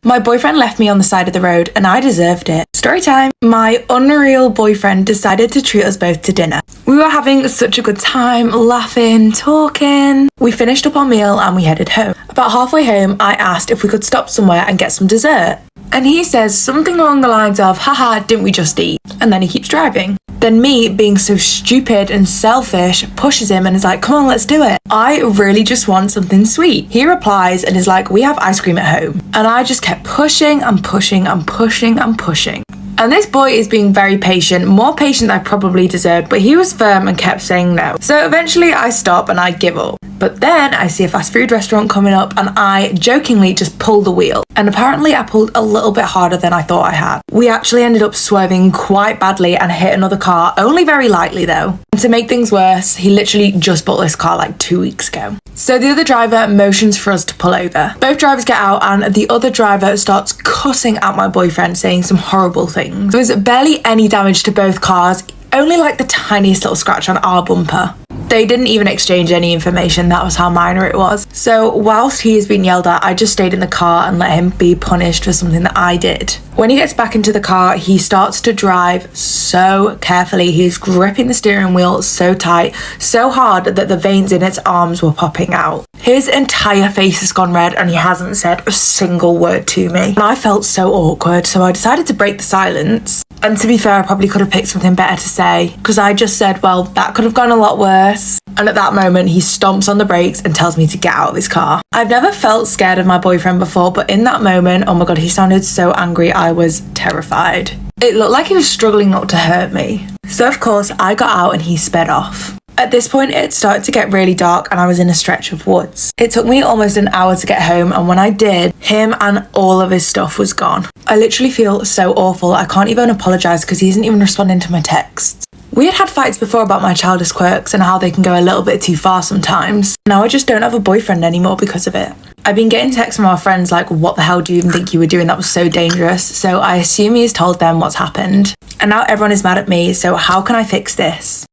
My boyfriend left me on the side of the road and I deserved it. Story time. My unreal boyfriend decided to treat us both to dinner. We were having such a good time, laughing, talking. We finished up our meal and we headed home. About halfway home, I asked if we could stop somewhere and get some dessert. And he says something along the lines of, haha, didn't we just eat? And then he keeps driving. Then me, being so stupid and selfish, pushes him and is like, come on, let's do it. I really just want something sweet. He replies and is like, we have ice cream at home. And I just kept pushing and pushing and pushing and pushing. And this boy is being very patient, more patient than I probably deserved, but he was firm and kept saying no. So eventually I stop and I give up. But then I see a fast food restaurant coming up and I jokingly just pull the wheel. And apparently I pulled a little bit harder than I thought I had. We actually ended up swerving quite badly and hit another car, only very lightly though. And to make things worse, he literally just bought this car like 2 weeks ago. So the other driver motions for us to pull over. Both drivers get out and the other driver starts cussing at my boyfriend, saying some horrible things. There was barely any damage to both cars, only like the tiniest little scratch on our bumper. They didn't even exchange any information, that was how minor it was. So whilst he is being yelled at, I just stayed in the car and let him be punished for something that I did. When he gets back into the car, he starts to drive so carefully. He's gripping the steering wheel so tight, so hard that the veins in its arms were popping out. His entire face has gone red and he hasn't said a single word to me. And I felt so awkward, so I decided to break the silence. And to be fair, I probably could have picked something better to say, because I just said, well, that could have gone a lot worse. And at that moment, he stomps on the brakes and tells me to get out of his car. I've never felt scared of my boyfriend before, but in that moment, oh my God, he sounded so angry. I was terrified. It looked like he was struggling not to hurt me. So of course, I got out and he sped off. At this point, it started to get really dark and I was in a stretch of woods. It took me almost an hour to get home, and when I did, him and all of his stuff was gone. I literally feel so awful. I can't even apologise because he isn't even responding to my texts. We had fights before about my childish quirks and how they can go a little bit too far sometimes. Now I just don't have a boyfriend anymore because of it. I've been getting texts from our friends like, what the hell do you even think you were doing? That was so dangerous. So I assume he's told them what's happened. And now everyone is mad at me, so how can I fix this?